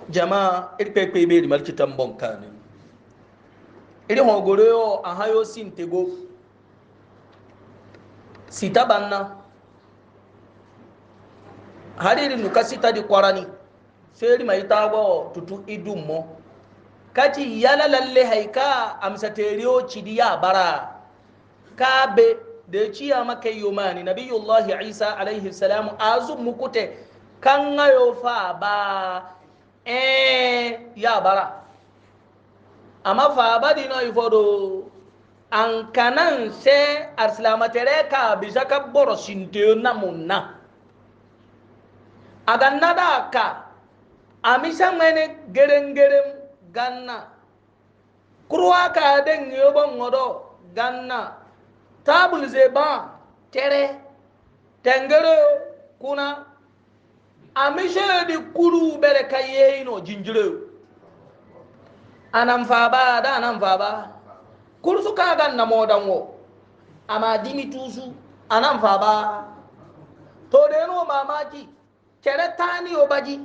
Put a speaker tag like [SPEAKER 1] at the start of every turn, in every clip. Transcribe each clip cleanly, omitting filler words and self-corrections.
[SPEAKER 1] jama iri pepe be mal kitan bon kan iri hogoro yo ahayo sintego sita banna hariri nuka sita di kwarani feri mai tago tutu idummo kaci yala lalle haika amsa teriyo cidiya bara kabe da ciya maka yomani nabiyullahi isa alaihi salamu azum mukute kan ngayo fa ba ya bara amma fa ba dino ifodo an kanan se arsilamatere ka bisa ka boro sinte namunna aga nada ka amisa mene gerem gerem ganna kurwa ka den yobon ngodo ganna tabul zeba tere tengere kuna amishe di kuru bere kayeno jinjire anan faba da anan faba kursu ka ganna modan wo ama dimi tusu anan faba to de no mamaki tere tani obaji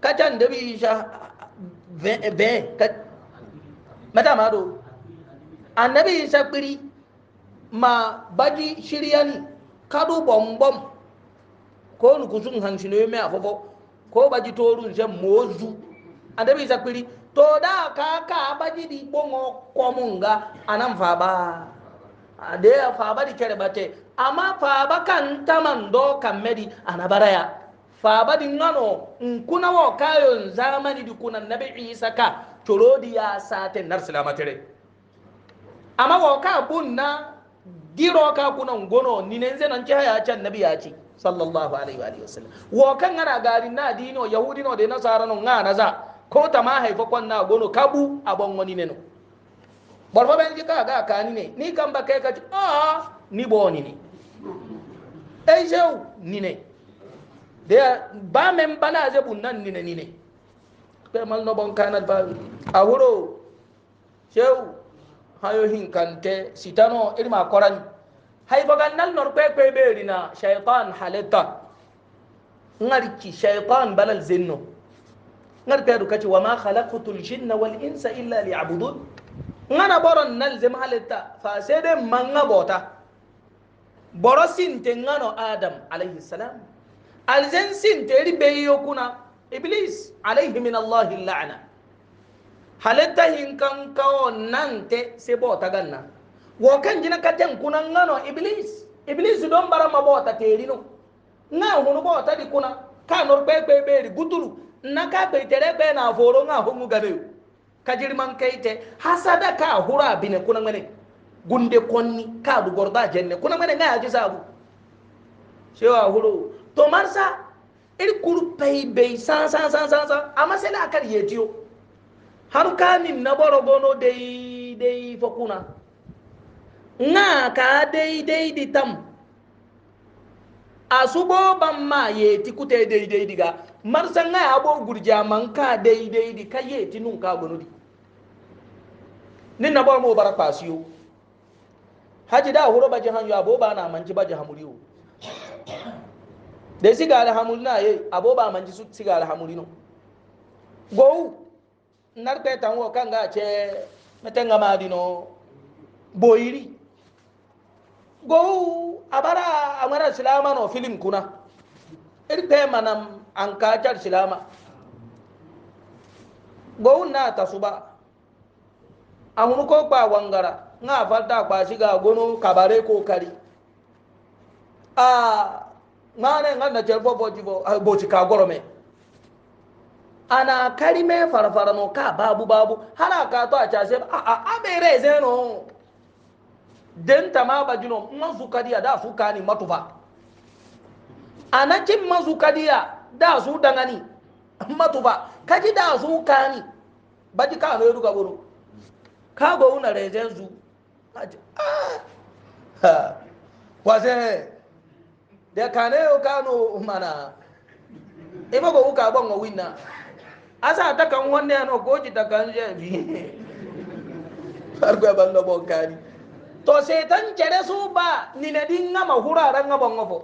[SPEAKER 1] kacan da bi sha ve mata mado annabi isa kpiri ma baji shiryani kadu bombom ko nukusun hansino me afobo ko baji torun se mozu annabi isa kpiri to da ka baji di bongo komunga anan faba ade faba di kere bate ama faba kan tamando kamedi anabaraya faba di ngano nkuna wo kayo zamani di kuna nabi isa ka torodi ya sate nar salamatere ama wo ka bunna diro ka kuna ngono ninenze nan ci haya can nabi ya ci sallallahu alaihi wa alihi wasallam wo kan ngana gari na dino yahudi no de nasara no ngana za ko ta ma haifa kwanna gono kabu abon wani ne no barfa ben ji ka ga kani ne ni kan ba kai ka ci ni boni ne ai jew ni ne de ba men bana ze bunnan ni ne be mal no bon kanat ba awuro jew hayo hinkante sitano irma korani hay bagan nal nor pe berina shaytan halata ngarki shaytan balal zinno ngarka du kaci wama khalaqtul jinna wal insa illa liya'budun ngana boron nal zem halata fa sede manga bota borosin te ngano adam alayhi salam alzen sin te ribe yokuna iblis alayhi min allah la'na halitta hinkan kawo nan te se bota ganna wo kan jina katen kuna ngano iblis don bara ma bota terino nga hunu bota di kuna ka nor pe be ri gutulu na ka be tere be na foro nga hungu gane kajiri man kaite hasada ka hura bine kuna ngane gunde konni ka du gorda jenne kuna ngane nga yaji sabu shewa huru to marsa iri kuru pe be san amma sai la kar yetiyo har kamin na boro gono dai fokuna nga ka dai di tam asubo ban ma yeti kute dai diga marsan nga abo gurja man ka dai di kayeti nun ka gono di nin na boro mo bara pasiyo haji da huro baji hanyo abo ba na manji baji hamuriyo de sigala hamulna ye abo ba manji su sigala hamurino go narpe tanwo kanga che metenga madino boyiri go abara amara silama no film kuna irpe manam anka char silama go na tasuba amunu ko pa wangara nga falta kwa shiga gono kabare ko kari ngane ngana cherbo boji ka gorome ana karime farfara no ka babu hana ka to a chase a bere zeno den tama bajino mazukadiya da su kani matufa ana cin mazukadiya da su dangani matufa kaji da su kani baji ka no ruga buru ka go una rezenzu wase de kane o kano mana eba go uka bongo winna asa ta kan wonne no goji ta kan je bi farko ban no bonkani to setan cere su ba ni ne din ngama hurara ngaba ngofo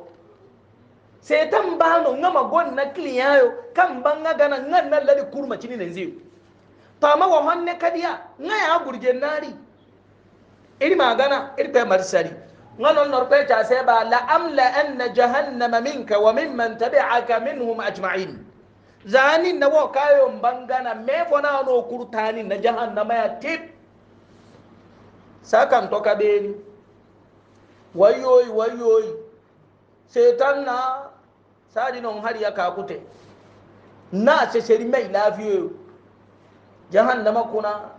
[SPEAKER 1] setan bano ngama gonna kliyayo kan banga gana nganna lali kurma cini nan zai to amma wa honne kadiya ngaya gurje nari iri magana iri pe marsari ngano norpe ta sai ba la amla anna jahannama minka wa mimman tabi'aka minhum ajma'in zani na wo kayo bangana me fona no kurtani na jahannama ya tip sakan to kabeni wayoyi wayoyi setan na sadi non har ya kakute na se seri mai lafiyo jahannama kuna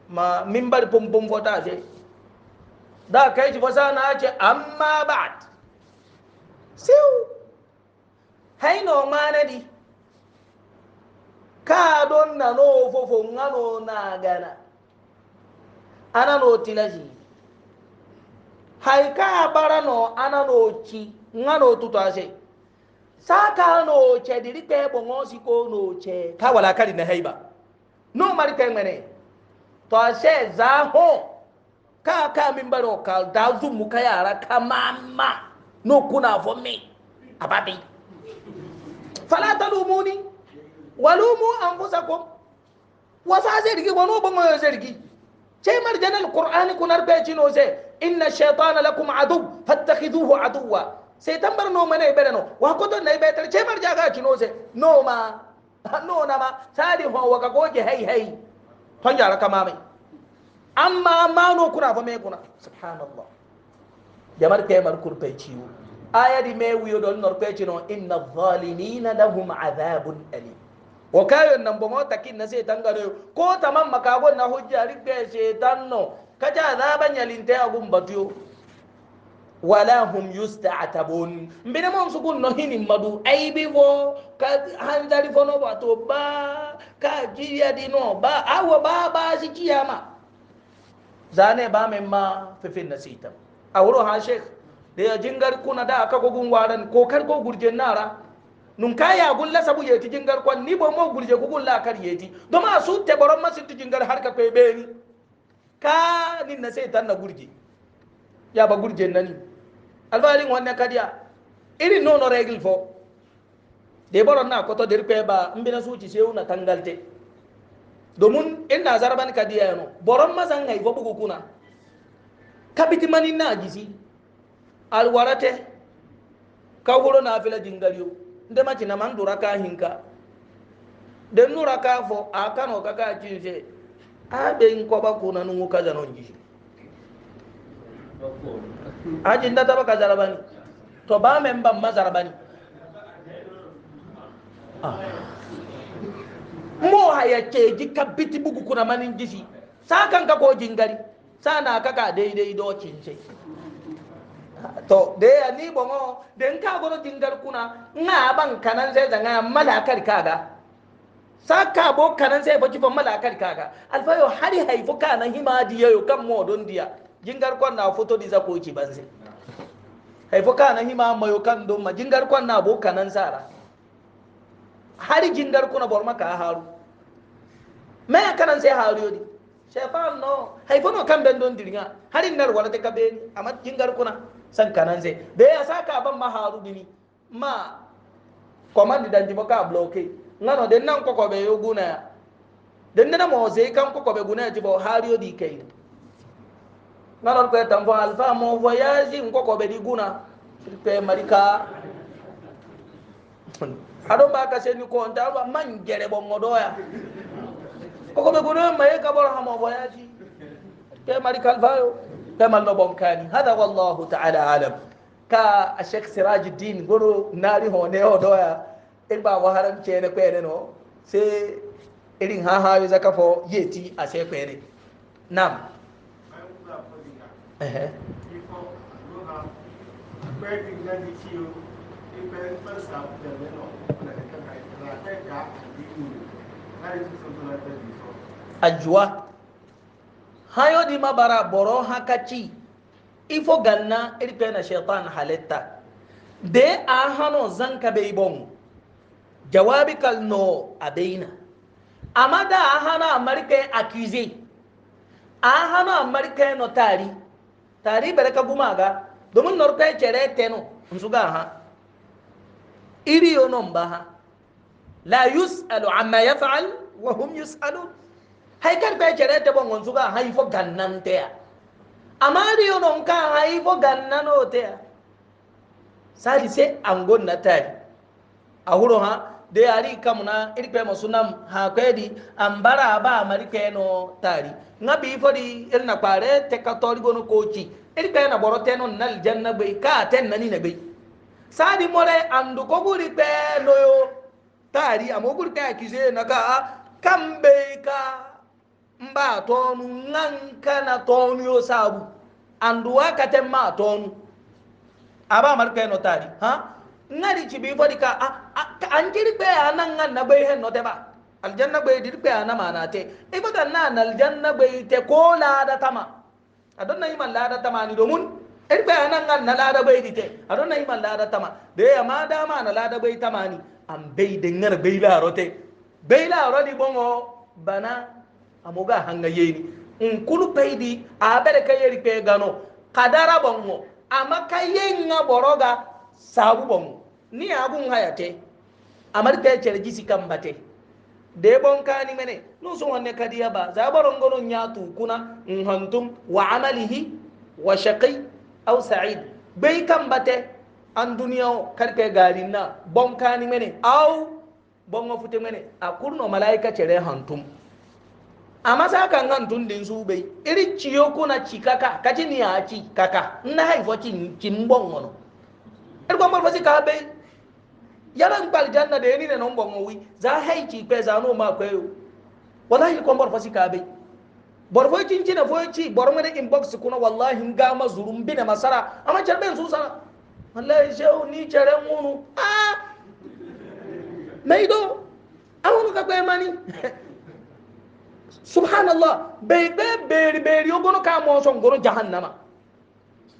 [SPEAKER 1] ma mimbar pum pum fota je da kai ci fasa na ce amma ba'd siu haino manadi ka don na no fofo ngano na gana ana no tilaji haika barano ana no ci ngano tutase saka no che diri pe bongo siko no che ka wala kali na haiba no mari pe mene to se za ho ka min baro ka da zu mu ka yara kamama no kuna fo me ababi fala talumuni walumu anfusakum wasa zergi wono bongo zergi che mar janal qur'ani kunar be chino se inna shaytana lakum adu fattakhidhuhu aduwa setan bar no mane bere no wa ko to nay beter che mar jaga chino se no ma no na ma sadi ho wa ka goje hay hay ton jara kama mai amma ma no kuna fa me kuna subhanallah jamar ke mar kurpe ciwo aya di me wiyo don nor pe chino inna adh-dhalimina lahum adhabun alim wa kayo nan bo mota kin na setan gare ko tamam makagon na hujja ribbe setan no kaja azaban yalinte agum batiyo wala hum yusta'tabun mbina mom sugun no hinin madu aibi wo ka hanjari fono bato ba ka jiya di no ba awo ba si kiyama zane ba men ma fifin nasita awro ha sheikh da ya jingar kuna da aka gogun waran ko kar go gurje nara nun kaya gulla sabu yeti jingar kwan ni bo mo gurje ko gulla kar yeti do ma su te boron masu jingar har ka pe beni ka nin na sai tan na gurje ya ba gurje nani albalin wannan kadiya irin nono regil fo de boron na koto dir pe ba mbina suci sai una tangalte domin ina zarban kadiya no boron mazan ngai fo bugu kuna kabiti mani na gisi alwarate ka huro na fila jingariyo nde maci na man dura ka hinka de nura ka fo akano kaka cinse a be in ko ba kuna nu ka zanon gisi aji nda taba ka zarabani to ba men ban mazarabani mo haya keji kabiti bugu kuna manin gisi sakan ka ko jingari sana kaka daidai docin sai to de ya ni bongo den ka goro jingar kuna nga ban kanan sai zanga malakar kaga saka bo kanan sai fa kifan malakar kaga alfayo hari haifu kana himaji yayo kan modon dia jingar kon na foto di zako ki banze haifu kana hima mayo kan don ma jingar kon na bo kanan sara hari jingar kuna bor maka haru me kanan sai haru yodi shefan no haifu no kan ben don dirga hari nar wala te kabeni amma jingar kuna san kanan sai da ya saka ban maharu dini ma command dan jibo ka bloke ngano den nan koko be yoguna den na mo sai kan koko be guna jibo hariyo di kai ngano ko tambo alfa mo voyage koko be di guna pe marika ado ba ka seni ko nda ba man gere bo ngodoya koko be guna mai ka bor ha mo voyage pe marika alfa كما نبونكاني هذا والله تعالى عالم كالشيخ سراج الدين قولوا ناري هوني ودويا إلبا وهرم كيني كويني نو سي إلين ها ها يزاك فو يتي أسي كويني نعم أجوا hayo di mabara boro hakachi ifo ganna irpe na shaitan halitta de a hano zanka bai bon jawabi kal no abeina amma da a hana amarkai accuse a hana amarkai no tari baraka gumaga domin norkai cere teno nsuga ha iri yonon baha la yus'alu amma yaf'al wa hum yus'alun hay kar be jere te bon suga hay fo gannante ya amari yonon ka hay fo gannano te ya sadi se angon na tari ahuro ha de ari kamuna irpe masunam ha kwedi ambara ba mari keno tari ngabi fodi irna pare te katori gono kochi irpe na borote non nal janna be ka ten nani na be sadi more andu ko guri pe noyo tari amoguri pe akize naka kambe ka mba tonu nganka na tonu yo sabu andu wakate ma tonu aba mar pe no tari ha ngari ci bi fodi ka an kiri pe anan ngan na be hen no te ba aljanna be dir pe ana mana te e ko dan na aljanna be te ko la da tama adon na iman la da tama ni domun e pe anan ngan na la da be dite adon na iman la da tama de ya ma da ma na la da be tama ni am be de ngar be la rote be la ro di bongo bana amoga hanga yeni un kulu peidi a bere kayeri pe gano kadara bongo ama kayenga boroga sabu bongo ni agun hayate amar pe cere jisi kambate de bon kani mene no so wonne kadiya ba za baron gono nyatu kuna hantum wa amalihi wa shaqi aw sa'id bay kambate an duniya karpe garinna bon kani mene aw bon fute mene akurno malaika cere hantum amma sa kan hantun din su bai iri ciyo kuna cikaka kaci ni ya ci kaka na haifo cin bon wono irgon bar fasi ka bai yaran bal janna da yani ne non bon wi za haici pe za no ma kwayo wallahi kon bar fasi ka bai bar fo cin cina fo ci bar mu da inbox kuna wallahi ga mazurum bina masara amma charben su sana wallahi shehu ni chare munu maido awon ka kwe mani subhanallah bebe beri beri yogono ka mo son goro jahannama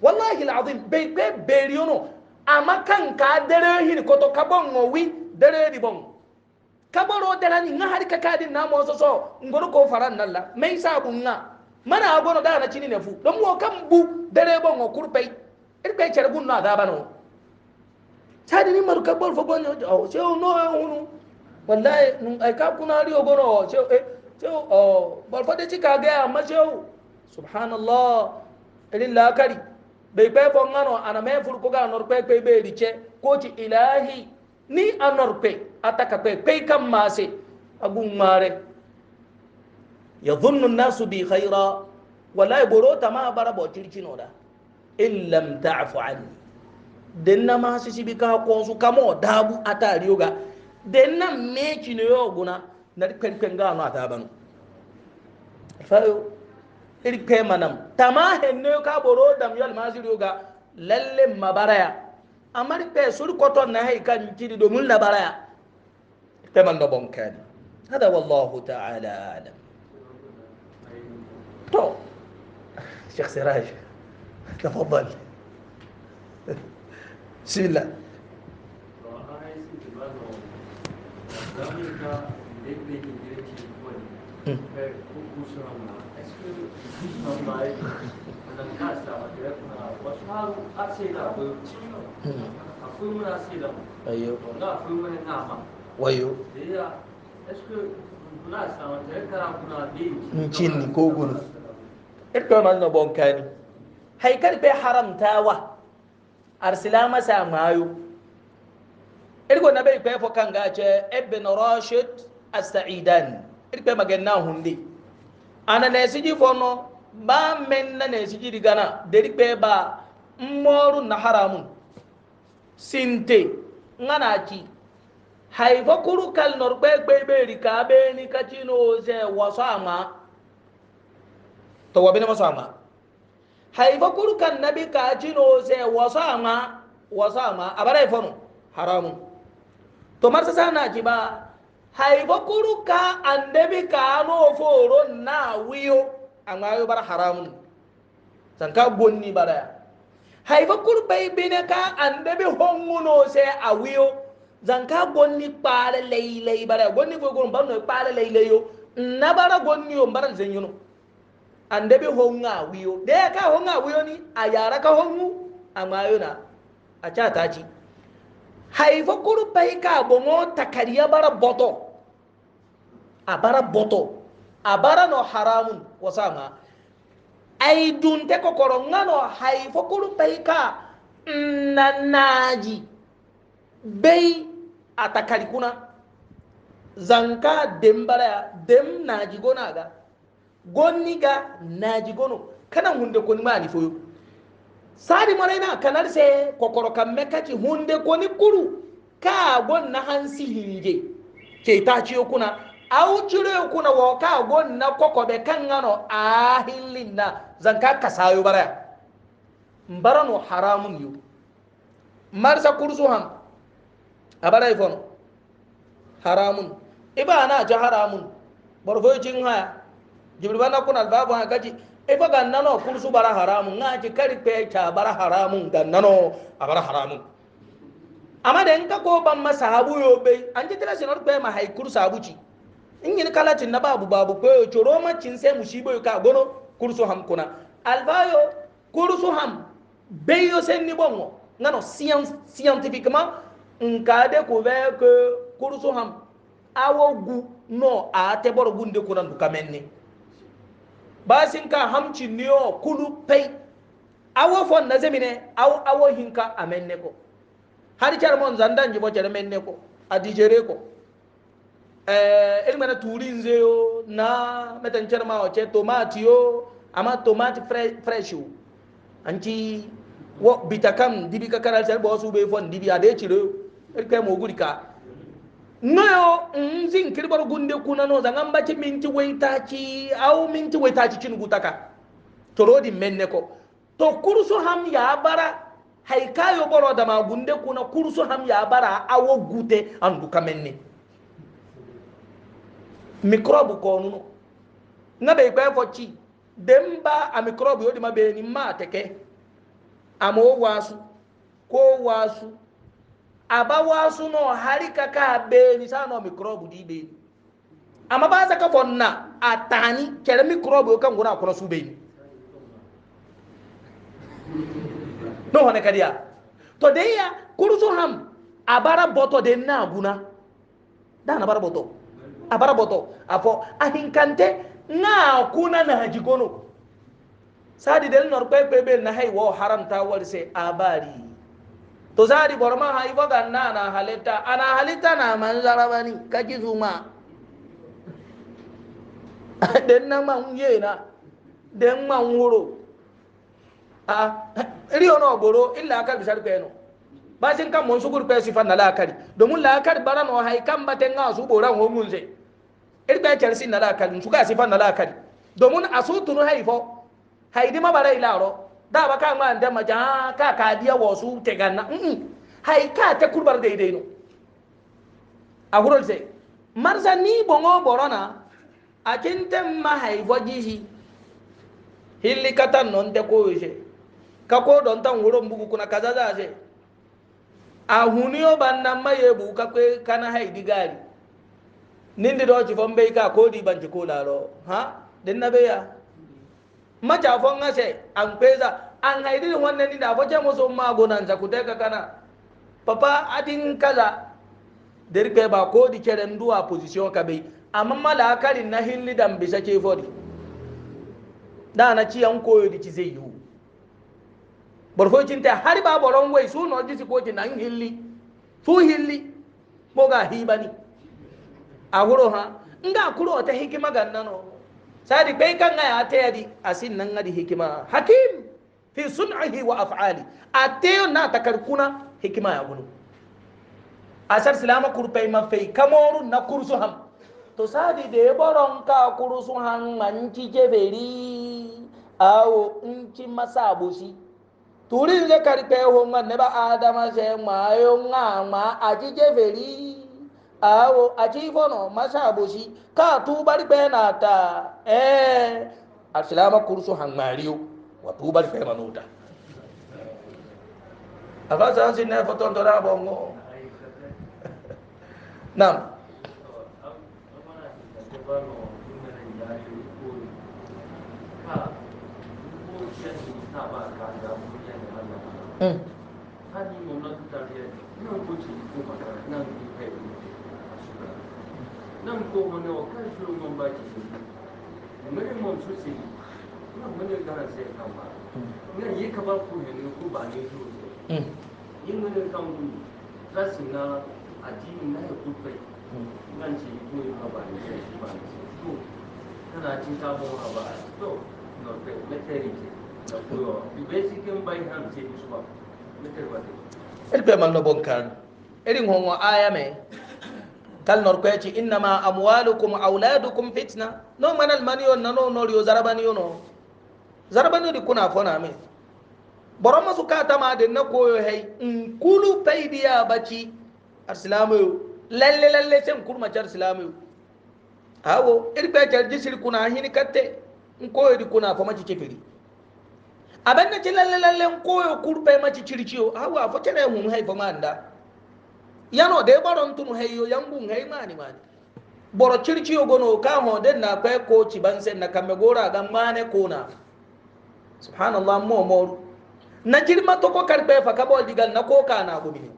[SPEAKER 1] wallahi alazim bebe beri yono ama kan ka dere hin ko to kabon wi dere di bon kaboro dere ni ngahari ka kadin na mo so ngoro ko faran nalla mai sabu nga mana agono da na chini ne fu don mo kan bu dere bon o kurpei irbe chere gun na da bano tadi ni mar kabol fo gonyo o se no hunu wallahi nun ay ka kuna ri ogono se bol fo de ci ka ga amma se subhanallah illa kari bai bai bon ngano ana me fur ko ga nor pe pe be riche ko ci ilahi ni anor pe ataka pe pe kam mase agun mare yadhunnu an-nasu bi khaira wala yaburu tama bara bo tirci noda in lam ta'fu anni denna ma sisi bi ka ko su kamo dabu atari yoga denna me ci ne yoguna na pen pen ga no atabanu fayo iri pe manam tama henne ka boro dam yal masiri ga lalle mabaraya amari pe sur koton na hay kan kidi do mun na baraya pe man do bonkani hada wallahu ta'ala alam to شيخ سراج تفضل بسم الله nchini kogunu irko man no bonkani haikal be haramtawa arsilama sa mayo irko na bai kai fo kanga ce ibn rashid as-sa'idan irko maganna hunde ana ne siji fono ba men na ne siji digana deri pe ba moru na haramun sinte ngana ci haifa kuru kal nor pe pe be rika be ni kachino se wasama to wabina masama haifa kuru kan nabi kachino se wasama abara fono haramun to marsa sana ci ba haifa kuru ka annabi ka no foro na wiyo amayo bara haramun sanka bonni bara haifa kuru bai bine ka annabi honguno se a wiyo zanka gonni pare leilei bara gonni fo gon banno pare leileyo na bara gonni o bara zenyuno annabi honga wiyo de ka honga wiyo ni ayara ka hongu amayo na a cha ta ci haifo kuru pai ka bongo takariya bara boto abara boto abara no haramun wasama ai dunte kokoro ngano haifo kuru pai ka nanaji bei atakari kuna zanka dembara dem naji gona ga gonni ga naji gono kana hunde koni mani foyo sadi maraina kanar se kokoro kan mekaci hunde koni kuru ka gon na hansi hinge ke ta ciyo kuna au cire kuna wo ka gon na kokobe kan ngano a hillinna zanka kasayo bara mbarano haramun yu marsa kursu ham abara ifono haramun ibana ja haramun borfo cin haya jibril bana kuna babu ha gaji ifa gannano kursu bara haramun ngaji karpe ta bara haramun gannano abara haramun amma da in ka ko ban masahabu yo be an ji tira sinor be ma hay kursu abuci in yin kala tin na babu ko yo choro ma cin sai musibo ka gono kursu ham kuna albayo kursu ham be yo sen ni bongo ngano scientifiquement nka découvert que kursu ham awogu no a te boro gunde kuna ndukamenni basin ka hamci niyo kulu pay awo fon na zemine awo hinka amenne ko har char mon zandan jibo char menne ko adijere ko ilmana turinze yo na metan char ma o che tomate yo ama tomate fresh yo anti wo bitakam dibi ka karal char bo su be fon dibi ade chiro elke mo gurika noyo nzin kirbar gunde kuna no zangan bace minti waitaci au minti waitaci cin gutaka torodi menne ko to kursu ham ya bara haikayo boro da ma gunde kuna kursu ham ya bara awo gute andu kamenne microbe ko nuno na be gbe foci demba a microbe yodi mabe ni ma teke amo wasu ko wasu aba wasu no harika ka be ni sa no microbe di be amma ba za ka fonna atani kere microbe kan guna kono su be ni no hone kadiya to de ya kursu ham abara boto de na guna da na bara boto abara boto afo ahinkante na kuna na hajikono sadi del nor pepe be na hay wo haramta warse abari to zari borma ha ibo ganna na halitta ana halitta na manzara bani kaji zuma den na man yena den man wuro a riyo no boro illa kal bisar ko eno basin kan mon sugur pe sifan na la kari domin la kari bara no hay kan baten nga su boran ho munze irbe charsin na la kari su ga sifan na la kari domin asutu no haifo haidi ma bara ilaro da ba ka ma da maja ka diya wasu te ganna hay ka ta kurbar daidai no a hurol sai marza ni bongo borona a kintem ma hay vojihi hilli katan non te ko je ka ko don tan wuro mbugu kuna kaza za je a huniyo banna maye bu ka kwe kana hay digari nindi do ci fombe ka ko di banci ko laro ha den na beya maca fon ngase an peza an haidi wannan ni da foce musu magunan za ku daga kana papa adin kaza derke ba ko di keren duwa position ka bai amma mala karin na hilli dan bisa ke fodi da na ci an koyo di ci zai yi barfocin ta har ba boron wai su no disi ko nan hilli su hilli mo ga hibani a huro ha nga kuro ta hikima gannano sadi bai kan ya ta yadi asin nan ngadi hikima hakim fi sun'ihi wa af'ali ateyo na takarkuna hikima ya gunu asar silama kurpai mafai kamoru na kursu ham to sadi de boron ka kursu ham manci jeberi awo inci masabusi turin je karpe ho ngan ba adama se mayo ngama aji jeberi awo aji fono masabusi ka tu bari benata asilama kursu ham mariyo watu bari fe manuta afasa sinna foton dora bongo nam
[SPEAKER 2] ko mana o kan shuru mun ba ki mun mun su si na mun ga ran sai kan ba na yi ka ba ku ne ku ba ne su yin mun kan ku rasina addini na ya kubai nan ce ko ka ba ne shi ba ne to kana cin sabon haba to no pe meteri na ko basic bai han ce su ba meteri ba
[SPEAKER 1] elbe mal no bonkan erin hongo aya me kal nor ko ci innama amwalukum auladukum fitna no manal maniyo nano no riyo zarabani no zarabani di kuna fona me boroma su kata ma de na koyo hay in kulu paydiya baci arsilamu lalle lalle sen kurma jar islamu awo irbe jar jisir kuna hini katte in koyo di kuna fa maci kefiri abanna ci lalle lalle in koyo kurpe maci circiyo awo fa tene hun hay fa manda yano de baron tunu hayyo yambun hay mani mani boro circiyo gono ka ho den na kai ko ci ban sen na kamme gora ga mane kona subhanallah mo moru na jirma to ko karbe fa kabo digal na ko kana gumi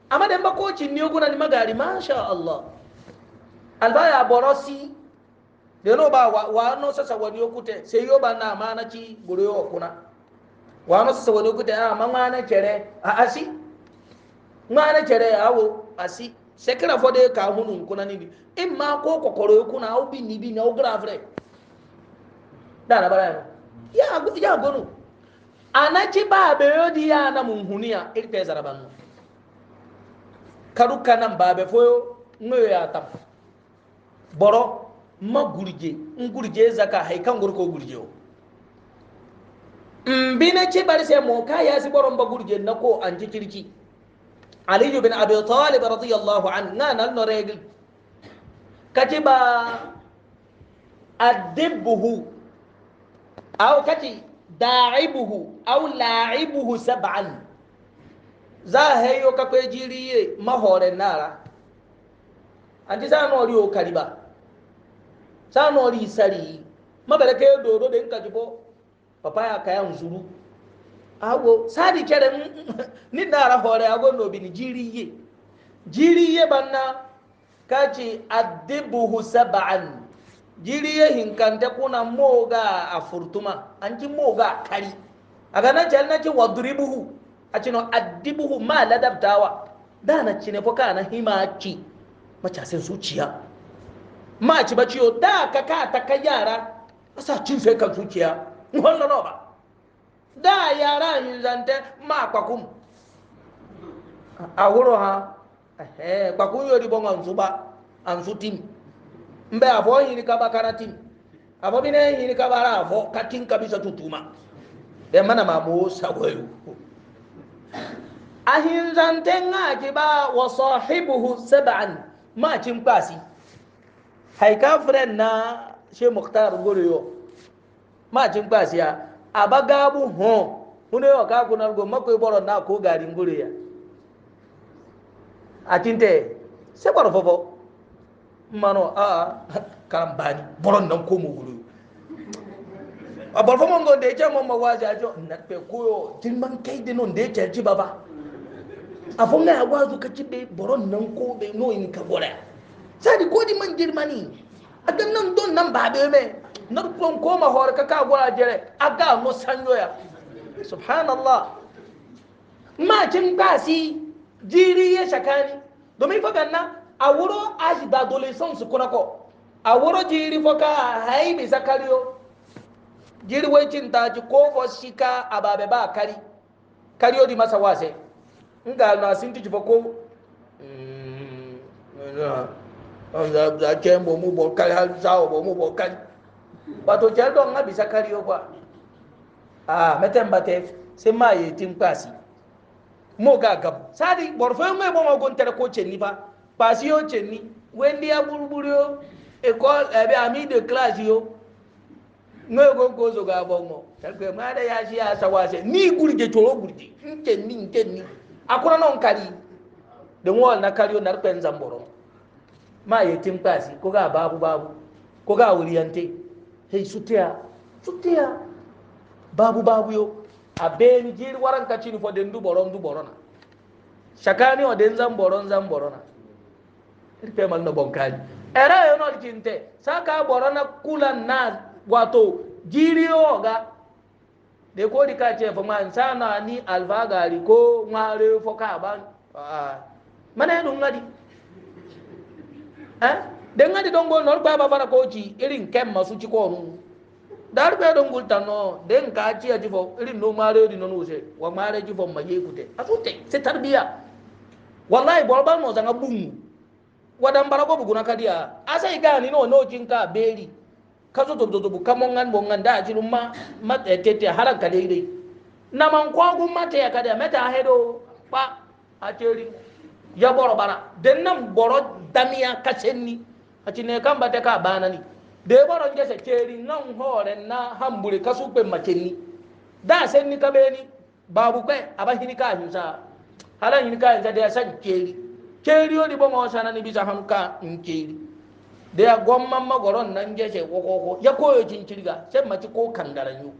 [SPEAKER 1] amma den ba ko ci ni gona ni magari masha Allah albaya borosi de no ba wa no sasa wani okute sai yo ba na mana ci gure yo kuna wa no sasa wani okute a mana kere a asi mana kere awo asi sekra fode ka hunu kuna ni imma ko kokoro kuna au bi ni bi na o grave da na bara ya gonu anachi babe yodi ya na munhunia irpe zarabanu karuka nan babe foyo ngoyo ya tam boro magurje ngurje zaka haikan gurko gurje o mbina ci bari sai mo ka ya si boron ba gurje nako anji kirki ali bin abi talib radiyallahu anhu nan no regl katiba adibbuhu aw kati da'ibuhu aw la'ibuhu sab'an za heyo ka kwe jiriye mahore nara anti sa no ri o kariba sa no ri sari mabere ke dodo den ka jibo papa ya kaya nzuru ago sadi kere ni nara hore ago no bi ni jiriye banna kaci adibuhu sab'an jiriye hinkante kuna moga a furtuma anci moga kari aga na jalna ci wadribuhu acino adibuhu ma ladabtawa dana cine fo kana himaci macasin zuciya ma ci baciyo da ka ta kayara asa cin sai kan zuciya wallo no ba da yara yin zante ma kwakum a wuro ha kwakun yori bon ansu tim mbe afo hini kaba karatim afo bine hini kaba ra afo katin kabisa tutuma de mana mamu sagoyu ahin zantenga kiba wa sahibuhu sab'an ma cin kwasi haika friend na she mukhtar goriyo ma cin kwasi ya abagabu ho hune yo ka kunar go makoy boro na ko garin goriya atinte se boro fofo mano karambani boron nan ko muguru a boro fofo ngo de jamo ma waji ajo na pe koyo tilman kai de non de cerci baba afonga ya wazu ka cibe boron nan ko be no in ka gora sadi ko di man jirmani adan nan don nan ba be me na ko ma hor ka gora jere aga no sanyo ya subhanallah ma cin basi jiri ya shakani domin fa ganna a wuro aji da adolescence kuna ko a wuro jiri fa ka haibi zakariyo jiri wai cin ta ji ko fo shika ababe ba kariyo di masa wase nga na sinti fa ko za ke mo mu bo kali hal zawo bo mu bo kali wato jeldo nga bi zakariyo kwa metembate sai ma yi tin kwasi mo ga gab sadi borfo ngai bo mo gon tere ko chenni fa pasi yo chenni wendi ya burburio école ebe ami de classe yo ngai go go zo ga bo mo tarko ma da ya shi ya sawase ni gurje toro gurje nkenni akura non kari de wol na kari na pen zamboro ma ye tim pasi ko ga babu ko ga wuriyante hey sutia babu yo abeni jiri waran kacini fo den du borona shakani o den zam borona irpe mal no bonkani era yo no kinte saka borona kula na wato jiriyo ga de ko di ka ce fa man sana ni alfagari ko ngare fo ka ban mana dun ngadi de ngadi don go nor ba bara ko ci irin kem masu ci ko nu dar be don gulta no den ka ci aji fo irin no mare di no se wa mare ji fo ma ye kute asute c'est tarbiya wallahi borbal mo zanga bungu wadan bara ko buguna kadiya asai gani no jinka beri kazo to kamongan bongan da ji lumma tete haran ka dai na man ko gun mate ya kada meta hedo ba a teri ya boro bara den nan boro damiya kacenni a cine kan bate ka banani de boro ngese teri nan hore na hambure kasu pe macenni da senni kabeni babu kai abahini ka hinsa halan hin ka hinsa da san teri odi bongo sanani bisa hanka nkeri da ya gwamman magoron nan geshe kokoko ya koyo cincirga sai mace ko kangaranyo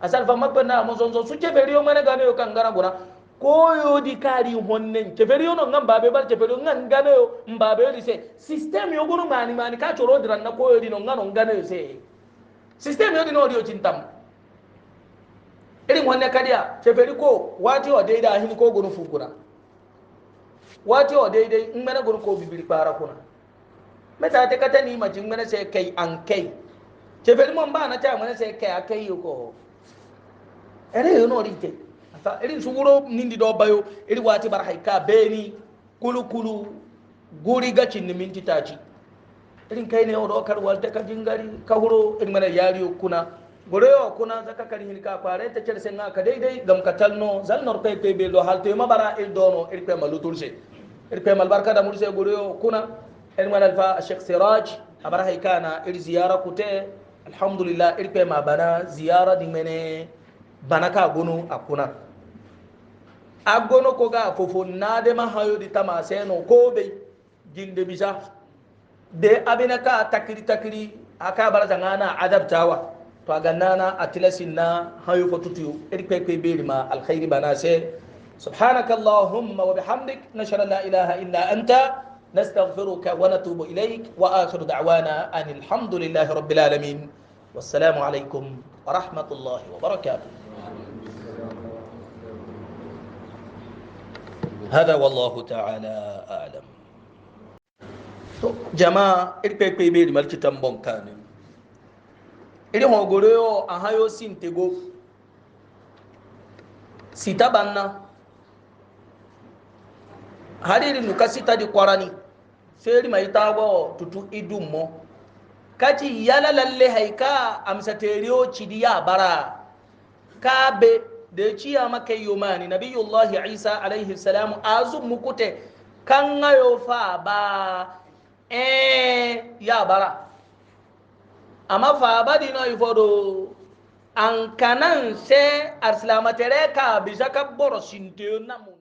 [SPEAKER 1] a salfa magbana mo zonzo su ke feriyo mana gane yo kangara gura koyo di kari honnen ke feriyo no ngam babe bar ke feriyo ngam gane yo mbabe di se system yo guru mani ka choro diran na koyo di no ngano gane yo se system yo di no dio cintam irin wanne kadiya ke feri ko wati o deida hin ko gunu fugura wati o deidai in mana gunu ko bibiri para kuna meta te kata ni majin mana sai kai an kai ce fel mon ba na ta mana sai kai akai ko ere yo no rite ata eri suguro nindi do bayo eri wati bar haika beni kulu guri gacin ni minti taci eri kai ne o kar walta ka jingari ka huro eri mana yari kuna goreyo kuna zaka kari hin ka kware ta cer sen ka daidai gam katalno zal nor pe be lo halte ma bara el dono eri pe maluturse eri pe mal barka da murse goreyo kuna المال الفا الشيخ سراج أبرهي كان إلى زيارة كته الحمد لله إلى ما بنا زيارة دي مني بنا كأغنو أكونا أغنو كوغا فوفونا دي ما هايو دي تماسينو كوبي جند بيزا دي أبنا كا تكري أكا برزانا عذاب تاوا تو أغنانا أتلسينا هايو فتوتيو إلى كي بيري ما الخير بنا سي سبحانك اللهم وبحمدك نشهد لا إله إلا أنت نستغفرك ونتوب إليك وآخر دعوانا أن الحمد لله رب العالمين والسلام عليكم ورحمة الله وبركاته. هذا والله تعالى أعلم. جماعة إلقى بيد ملك تنبون كان إلي هو غوريو أهايو سينتغو سيتابانا hadiri nukasita di kwarani seri mai tawo tutu idummo kaci yala lalle haika amsa teriyo cidiya bara kabe da ciya maka yomani nabiyullahi isa alaihi salamu azum mukute kan ngayo fa ba ya bara amma fa ba dino ifodo an kanan se arslamatere ka bisa ka boro sinte namu